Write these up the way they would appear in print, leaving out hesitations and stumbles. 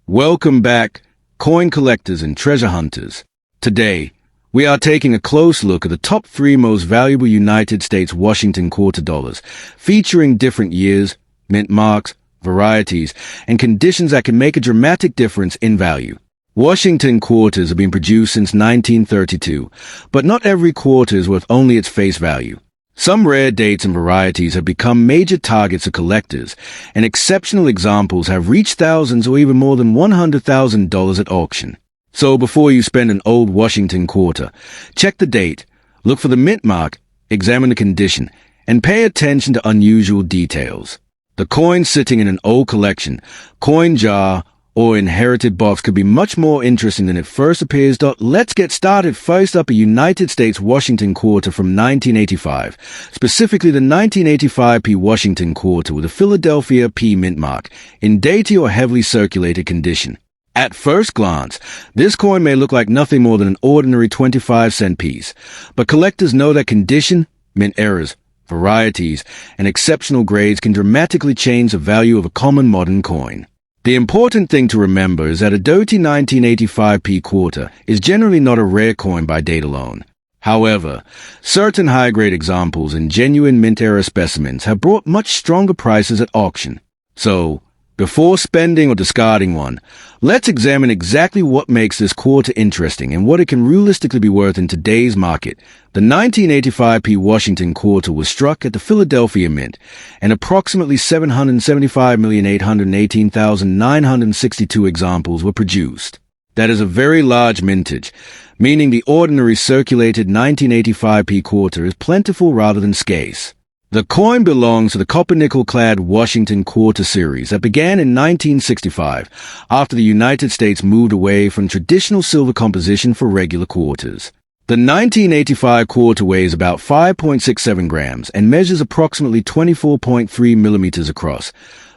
Welcome back, coin collectors and treasure hunters. Today, we are taking a close look at the top 3 most valuable United States Washington quarter dollars, featuring different years, mint marks, varieties, and conditions that can make a dramatic difference in value. Washington quarters have been produced since 1932, but not every quarter is worth only its face value. Some rare dates and varieties have become major targets of collectors, and exceptional examples have reached thousands or even more than $100,000 at auction. So before you spend an old Washington quarter, check the date, look for the mint mark, examine the condition, and pay attention to unusual details. The coin sitting in an old collection, coin jar, or inherited box could be much more interesting than it first appears. Let's get started. First up, a United States Washington quarter from 1985, specifically the 1985 P Washington quarter with a Philadelphia P mint mark, in dainty or heavily circulated condition. At first glance, this coin may look like nothing more than an ordinary 25-cent piece, but collectors know that condition, mint errors, varieties, and exceptional grades can dramatically change the value of a common modern coin. The important thing to remember is that a dirty 1985 P quarter is generally not a rare coin by date alone. However, certain high-grade examples and genuine mint-era specimens have brought much stronger prices at auction. So, before spending or discarding one, let's examine exactly what makes this quarter interesting and what it can realistically be worth in today's market. The 1985 P Washington quarter was struck at the Philadelphia Mint, and approximately 775,818,962 examples were produced. That is a very large mintage, meaning the ordinary circulated 1985 P quarter is plentiful rather than scarce. The coin belongs to the copper-nickel-clad Washington quarter series that began in 1965 after the United States moved away from traditional silver composition for regular quarters. The 1985 quarter weighs about 5.67 grams and measures approximately 24.3 millimeters across,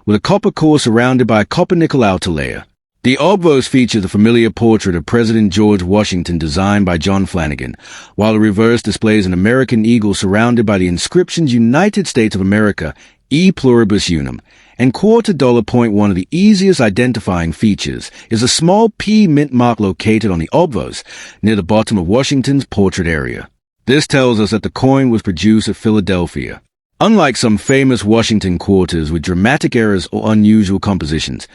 with a copper core surrounded by a copper-nickel outer layer. The obverse features the familiar portrait of President George Washington designed by John Flanagan, while the reverse displays an American eagle surrounded by the inscriptions United States of America, E pluribus unum, and quarter dollar point. One of the easiest identifying features is a small P mint mark located on the obverse, near the bottom of Washington's portrait area. This tells us that the coin was produced at Philadelphia. Unlike some famous Washington quarters with dramatic errors or unusual compositions,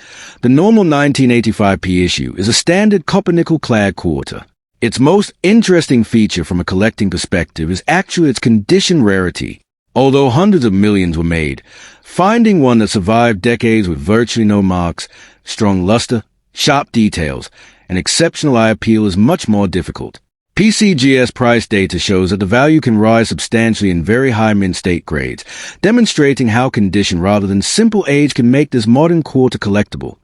the normal 1985 P issue is a standard copper-nickel-clad quarter. Its most interesting feature from a collecting perspective is actually its condition rarity. Although hundreds of millions were made, finding one that survived decades with virtually no marks, strong luster, sharp details, and exceptional eye appeal is much more difficult. PCGS price data shows that the value can rise substantially in very high mint state grades, demonstrating how condition rather than simple age can make this modern quarter collectible.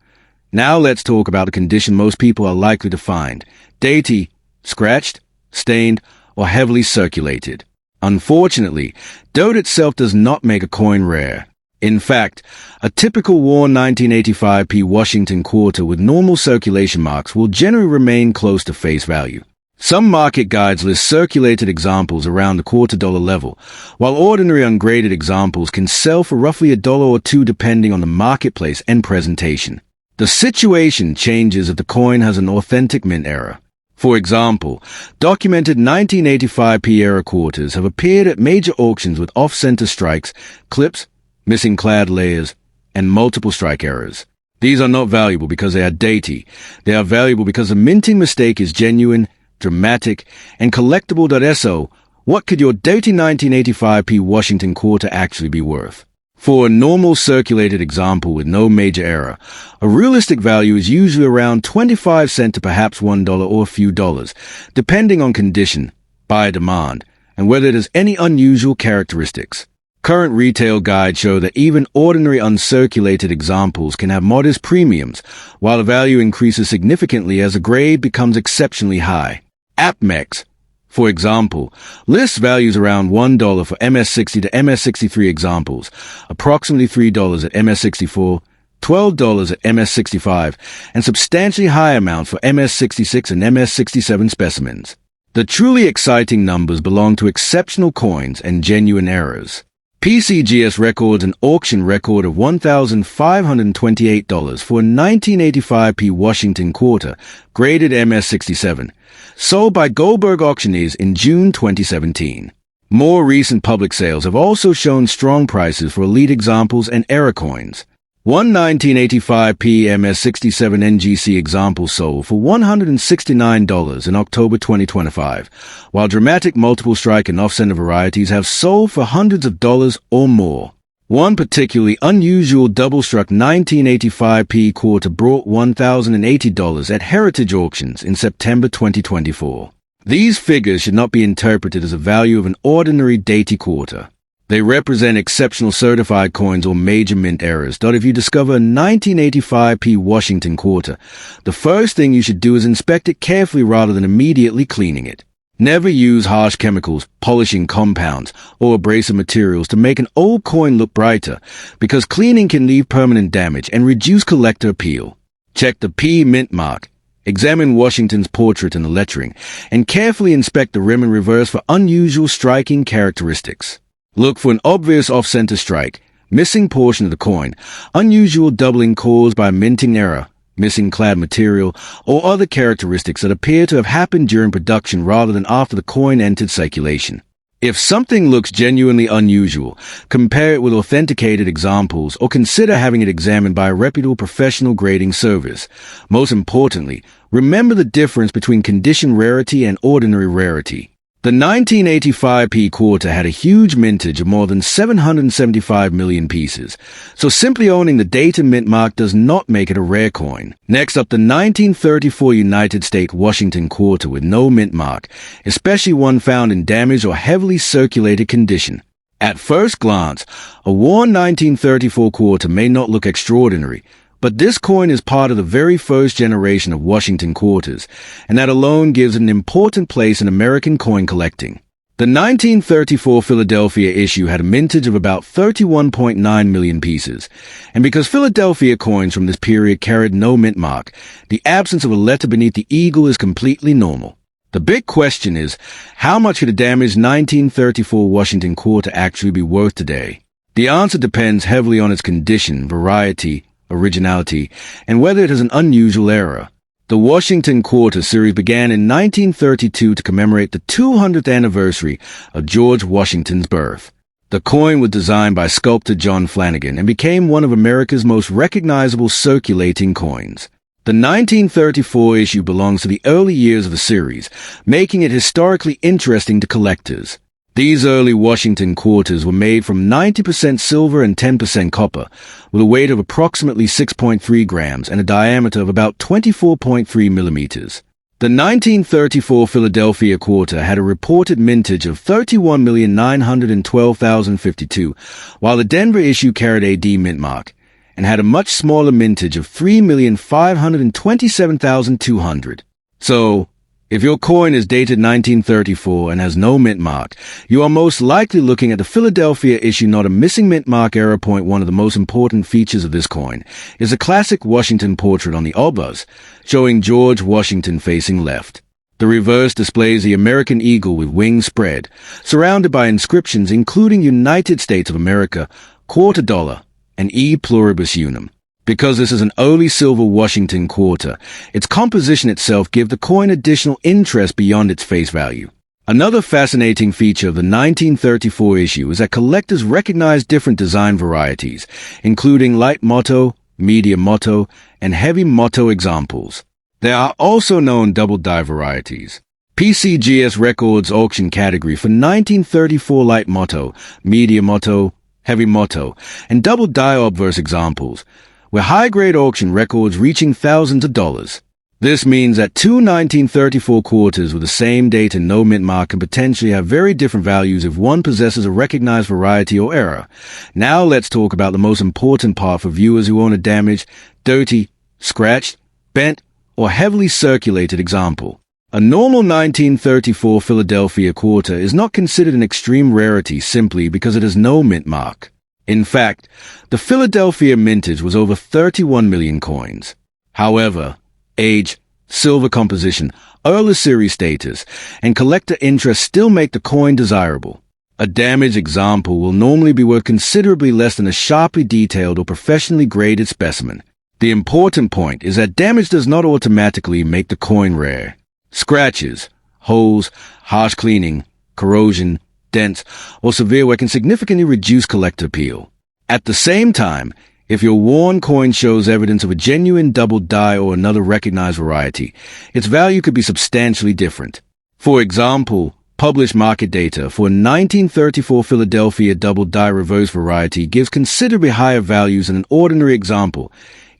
Now let's talk about the condition most people are likely to find: dainty, scratched, stained, or heavily circulated. Unfortunately, dirt itself does not make a coin rare. In fact, a typical worn 1985 P Washington quarter with normal circulation marks will generally remain close to face value. Some market guides list circulated examples around the quarter dollar level, while ordinary ungraded examples can sell for roughly $1 or $2 depending on the marketplace and presentation. The situation changes if the coin has an authentic mint error. For example, documented 1985 P era quarters have appeared at major auctions with off-center strikes, clips, missing clad layers, and multiple strike errors. These are not valuable because they are dainty. They are valuable because the minting mistake is genuine, dramatic, and collectible. So, what could your dainty 1985 P Washington quarter actually be worth? For a normal circulated example with no major error, a realistic value is usually around 25 cents to perhaps $1 or a few dollars, depending on condition, buyer demand, and whether it has any unusual characteristics. Current retail guides show that even ordinary uncirculated examples can have modest premiums, while the value increases significantly as the grade becomes exceptionally high. AppMex, for example, lists values around $1 for MS60 to MS63 examples, approximately $3 at MS64, $12 at MS65, and substantially higher amounts for MS66 and MS67 specimens. The truly exciting numbers belong to exceptional coins and genuine errors. PCGS records an auction record of $1,528 for a 1985p Washington quarter, graded MS67, sold by Goldberg Auctioneers in June 2017. More recent public sales have also shown strong prices for elite examples and era coins. One 1985p MS67 NGC example sold for $169 in October 2025, while dramatic multiple strike and off-center varieties have sold for hundreds of dollars or more. One particularly unusual double-struck 1985p quarter brought $1,080 at Heritage Auctions in September 2024. These figures should not be interpreted as a value of an ordinary dainty quarter. They represent exceptional certified coins or major mint errors. If you discover a 1985p Washington quarter, the first thing you should do is inspect it carefully rather than immediately cleaning it. Never use harsh chemicals, polishing compounds, or abrasive materials to make an old coin look brighter, because cleaning can leave permanent damage and reduce collector appeal. Check the P mint mark. Examine Washington's portrait and the lettering, and carefully inspect the rim and reverse for unusual striking characteristics. Look for an obvious off-center strike, missing portion of the coin, unusual doubling caused by a minting error, missing clad material, or other characteristics that appear to have happened during production rather than after the coin entered circulation. If something looks genuinely unusual, compare it with authenticated examples or consider having it examined by a reputable professional grading service. Most importantly, remember the difference between condition rarity and ordinary rarity. The 1985p quarter had a huge mintage of more than 775 million pieces, so simply owning the date and mint mark does not make it a rare coin. Next up, the 1934 United States Washington quarter with no mint mark, especially one found in damaged or heavily circulated condition. At first glance, a worn 1934 quarter may not look extraordinary, but this coin is part of the very first generation of Washington quarters, and that alone gives it an important place in American coin collecting. The 1934 Philadelphia issue had a mintage of about 31.9 million pieces, and because Philadelphia coins from this period carried no mint mark, the absence of a letter beneath the eagle is completely normal. The big question is, how much could a damaged 1934 Washington quarter actually be worth today? The answer depends heavily on its condition, variety, originality, and whether it has an unusual error. The Washington Quarter series began in 1932 to commemorate the 200th anniversary of George Washington's birth. The coin was designed by sculptor John Flanagan and became one of America's most recognizable circulating coins. The 1934 issue belongs to the early years of the series, making it historically interesting to collectors. These early Washington quarters were made from 90% silver and 10% copper, with a weight of approximately 6.3 grams and a diameter of about 24.3 millimeters. The 1934 Philadelphia quarter had a reported mintage of 31,912,052, while the Denver issue carried a D mint mark, and had a much smaller mintage of 3,527,200. So, if your coin is dated 1934 and has no mint mark, you are most likely looking at the Philadelphia issue, not a missing mint mark error. Point one of the most important features of this coin is a classic Washington portrait on the obverse, showing George Washington facing left. The reverse displays the American eagle with wings spread, surrounded by inscriptions including United States of America, $quarter, and E pluribus unum. Because this is an early silver Washington quarter, its composition itself gives the coin additional interest beyond its face value. Another fascinating feature of the 1934 issue is that collectors recognize different design varieties, including light motto, medium motto, and heavy motto examples. There are also known double die varieties. PCGS records auction category for 1934 light motto, medium motto, heavy motto, and double die obverse examples, with high-grade auction records reaching thousands of dollars. This means that two 1934 quarters with the same date and no mint mark can potentially have very different values if one possesses a recognized variety or error. Now let's talk about the most important part for viewers who own a damaged, dirty, scratched, bent, or heavily circulated example. A normal 1934 Philadelphia quarter is not considered an extreme rarity simply because it has no mint mark. In fact, the Philadelphia mintage was over 31 million coins. However, age, silver composition, early series status, and collector interest still make the coin desirable. A damaged example will normally be worth considerably less than a sharply detailed or professionally graded specimen. The important point is that damage does not automatically make the coin rare. Scratches, holes, harsh cleaning, corrosion, dents, or severe wear can significantly reduce collector appeal. At the same time, if your worn coin shows evidence of a genuine double die or another recognized variety, its value could be substantially different. For example, published market data for a 1934 Philadelphia double die reverse variety gives considerably higher values than an ordinary example.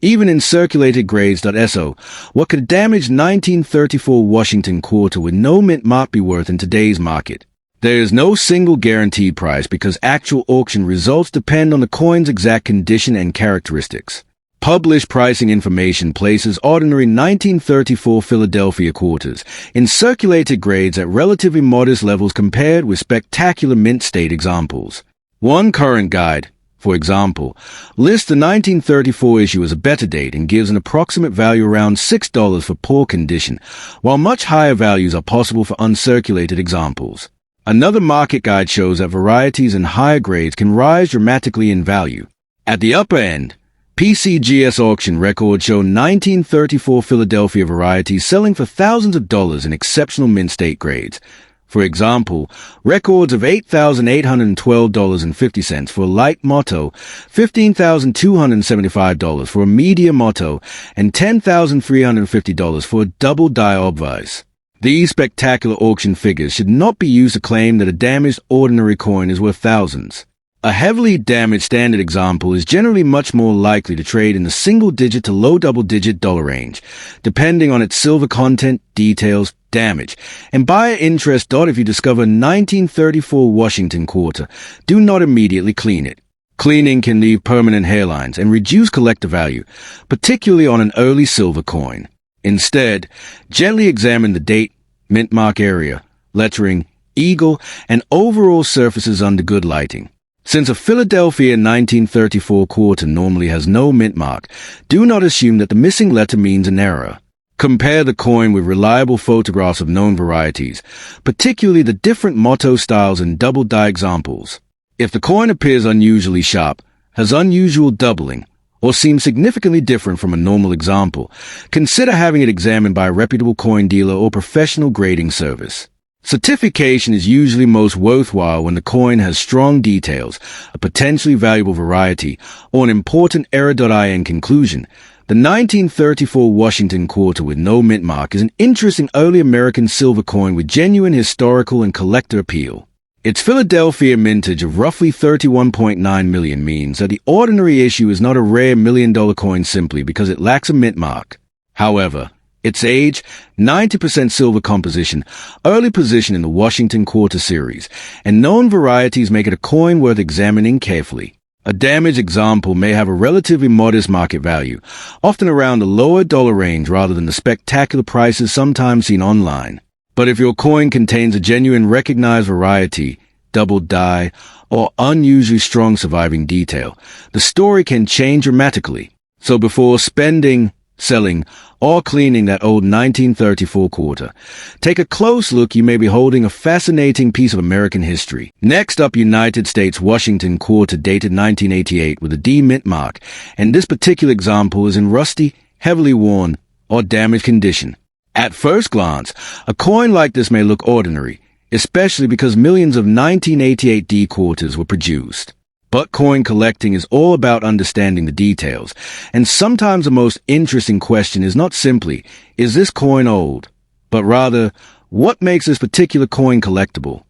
Even in circulated grades.so, what could a damaged 1934 Washington quarter with no mint mark be worth in today's market? There is no single guaranteed price because actual auction results depend on the coin's exact condition and characteristics. Published pricing information places ordinary 1934 Philadelphia quarters in circulated grades at relatively modest levels compared with spectacular mint state examples. One current guide, for example, lists the 1934 issue as a better date and gives an approximate value around $6 for poor condition, while much higher values are possible for uncirculated examples. Another market guide shows that varieties in higher grades can rise dramatically in value. At the upper end, PCGS auction records show 1934 Philadelphia varieties selling for thousands of dollars in exceptional mint state grades. For example, records of $8,812.50 for a light motto, $15,275 for a medium motto, and $10,350 for a double die obvious. These spectacular auction figures should not be used to claim that a damaged ordinary coin is worth thousands. A heavily damaged standard example is generally much more likely to trade in the single-digit to low double-digit dollar range, depending on its silver content, details, damage, and buyer interest. If you discover a 1934 Washington quarter, do not immediately clean it. Cleaning can leave permanent hairlines and reduce collector value, particularly on an early silver coin. Instead, gently examine the date, mint mark area, lettering, eagle, and overall surfaces under good lighting. Since a Philadelphia 1934 quarter normally has no mint mark, do not assume that the missing letter means an error. Compare the coin with reliable photographs of known varieties, particularly the different motto styles and double die examples. If the coin appears unusually sharp, has unusual doubling, or seems significantly different from a normal example, consider having it examined by a reputable coin dealer or professional grading service. Certification is usually most worthwhile when the coin has strong details, a potentially valuable variety, or an important error.in conclusion. The 1934 Washington quarter with no mint mark is an interesting early American silver coin with genuine historical and collector appeal. Its Philadelphia mintage of roughly 31.9 million means that the ordinary issue is not a rare million-dollar coin simply because it lacks a mint mark. However, its age, 90% silver composition, early position in the Washington quarter series, and known varieties make it a coin worth examining carefully. A damaged example may have a relatively modest market value, often around the lower dollar range rather than the spectacular prices sometimes seen online. But if your coin contains a genuine recognized variety, double die, or unusually strong surviving detail, the story can change dramatically. So before spending, selling, or cleaning that old 1934 quarter, take a close look. You may be holding a fascinating piece of American history. Next up, United States Washington quarter dated 1988 with a D mint mark, and this particular example is in rusty, heavily worn, or damaged condition. At first glance, a coin like this may look ordinary, especially because millions of 1988 D quarters were produced. But coin collecting is all about understanding the details, and sometimes the most interesting question is not simply, is this coin old? But rather, what makes this particular coin collectible?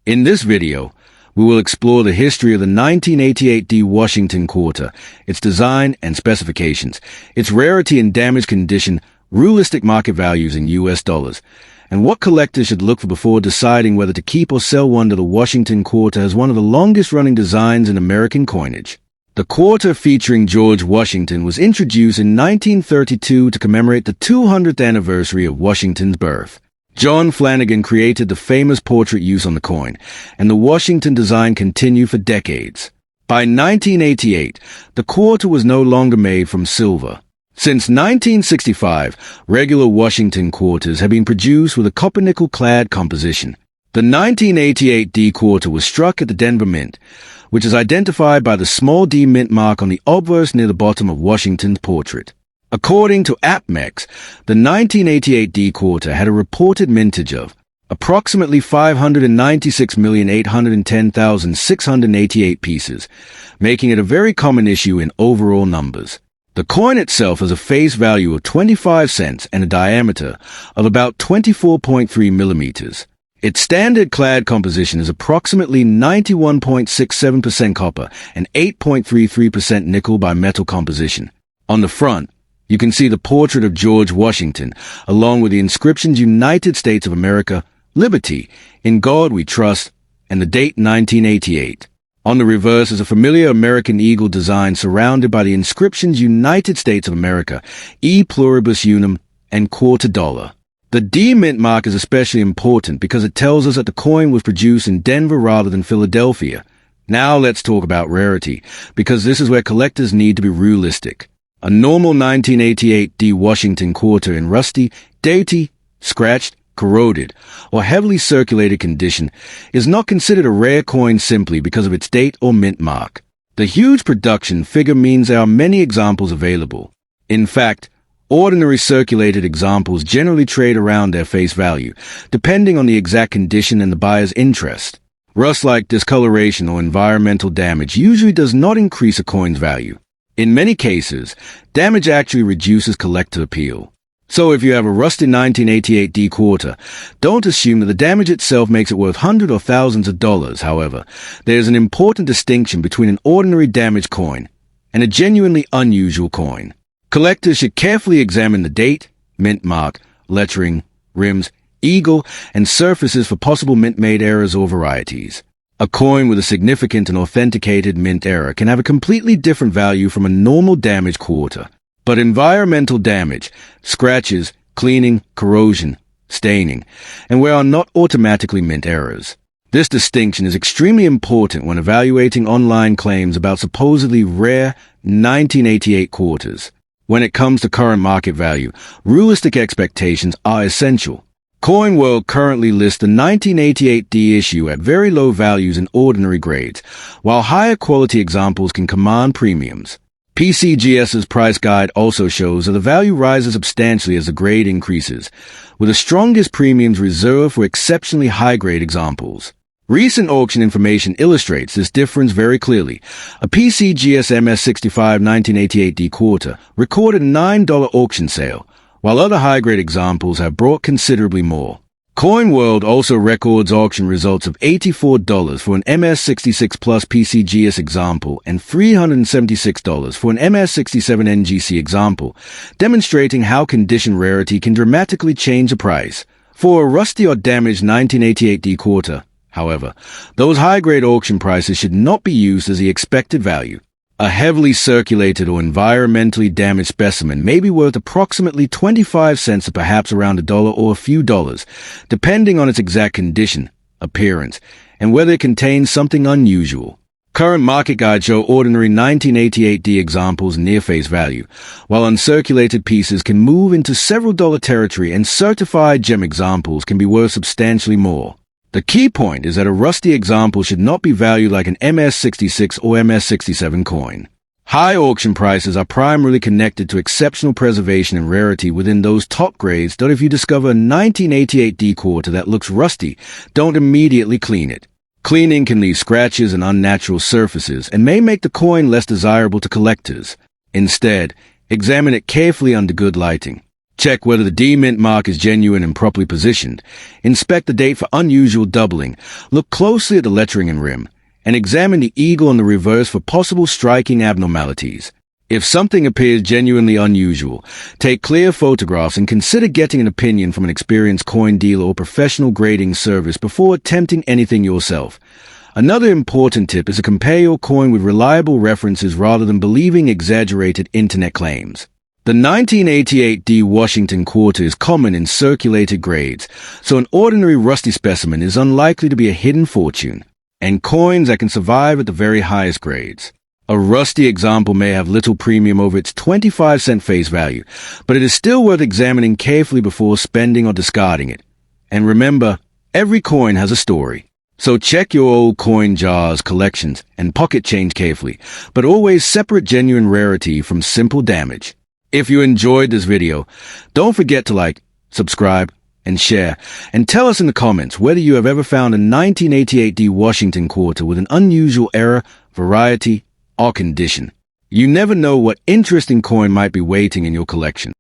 In this video, we will explore the history of the 1988 D Washington quarter, its design and specifications, its rarity and damage condition, realistic market values in US dollars, and what collectors should look for before deciding whether to keep or sell one. The Washington quarter has one of the longest-running designs in American coinage. The quarter featuring George Washington was introduced in 1932 to commemorate the 200th anniversary of Washington's birth. John Flanagan created the famous portrait use on the coin, and the Washington design continued for decades. By 1988, the quarter was no longer made from silver. Since 1965, regular Washington quarters have been produced with a copper-nickel-clad composition. The 1988 D quarter was struck at the Denver Mint, which is identified by the small D mint mark on the obverse near the bottom of Washington's portrait. According to APMEX, the 1988 D quarter had a reported mintage of approximately 596,810,688 pieces, making it a very common issue in overall numbers. The coin itself has a face value of 25 cents and a diameter of about 24.3 millimeters. Its standard clad composition is approximately 91.67% copper and 8.33% nickel by metal composition. On the front, you can see the portrait of George Washington, along with the inscriptions United States of America, Liberty, In God We Trust, and the date 1988. On the reverse is a familiar American eagle design surrounded by the inscriptions United States of America, E Pluribus Unum, and $quarter. The D mint mark is especially important because it tells us that the coin was produced in Denver rather than Philadelphia. Now let's talk about rarity, because this is where collectors need to be realistic. A normal 1988 D Washington quarter in rusty, dirty, scratched, corroded, or heavily circulated condition is not considered a rare coin simply because of its date or mint mark. The huge production figure means there are many examples available. In fact, ordinary circulated examples generally trade around their face value, depending on the exact condition and the buyer's interest. Rust-like discoloration or environmental damage usually does not increase a coin's value. In many cases, damage actually reduces collector appeal. So if you have a rusty 1988 D quarter, don't assume that the damage itself makes it worth hundreds or thousands of dollars. However, there is an important distinction between an ordinary damaged coin and a genuinely unusual coin. Collectors should carefully examine the date, mint mark, lettering, rims, eagle, and surfaces for possible mint-made errors or varieties. A coin with a significant and authenticated mint error can have a completely different value from a normal damaged quarter. But environmental damage, scratches, cleaning, corrosion, staining, and wear are not automatically mint errors. This distinction is extremely important when evaluating online claims about supposedly rare 1988 quarters. When it comes to current market value, realistic expectations are essential. Coin World currently lists the 1988 D issue at very low values in ordinary grades, while higher quality examples can command premiums. PCGS's price guide also shows that the value rises substantially as the grade increases, with the strongest premiums reserved for exceptionally high-grade examples. Recent auction information illustrates this difference very clearly. A PCGS MS65 1988 D quarter recorded a $9 auction sale, while other high-grade examples have brought considerably more. Coin World also records auction results of $84 for an MS66 Plus PCGS example and $376 for an MS67 NGC example, demonstrating how condition rarity can dramatically change the price. For a rusty or damaged 1988 D quarter, however, those high-grade auction prices should not be used as the expected value. A heavily circulated or environmentally damaged specimen may be worth approximately 25 cents or perhaps around $1 or a few dollars, depending on its exact condition, appearance, and whether it contains something unusual. Current market guides show ordinary 1988 D examples near face value, while uncirculated pieces can move into several dollar territory and certified gem examples can be worth substantially more. The key point is that a rusty example should not be valued like an MS66 or MS67 coin. High auction prices are primarily connected to exceptional preservation and rarity within those top grades, that if you discover a 1988 D quarter that looks rusty, don't immediately clean it. Cleaning can leave scratches and unnatural surfaces and may make the coin less desirable to collectors. Instead, examine it carefully under good lighting. Check whether the D mint mark is genuine and properly positioned. Inspect the date for unusual doubling. Look closely at the lettering and rim, and examine the eagle on the reverse for possible striking abnormalities. If something appears genuinely unusual, take clear photographs and consider getting an opinion from an experienced coin dealer or professional grading service before attempting anything yourself. Another important tip is to compare your coin with reliable references rather than believing exaggerated internet claims. The 1988 D Washington quarter is common in circulated grades, so an ordinary rusty specimen is unlikely to be a hidden fortune, and coins that can survive at the very highest grades. A rusty example may have little premium over its 25-cent face value, but it is still worth examining carefully before spending or discarding it. And remember, Every coin has a story. So check your old coin jars, collections, and pocket change carefully, but always separate genuine rarity from simple damage. If you enjoyed this video, don't forget to like, subscribe, and share, and tell us in the comments whether you have ever found a 1988 D Washington quarter with an unusual error, variety, or condition. You never know what interesting coin might be waiting in your collection.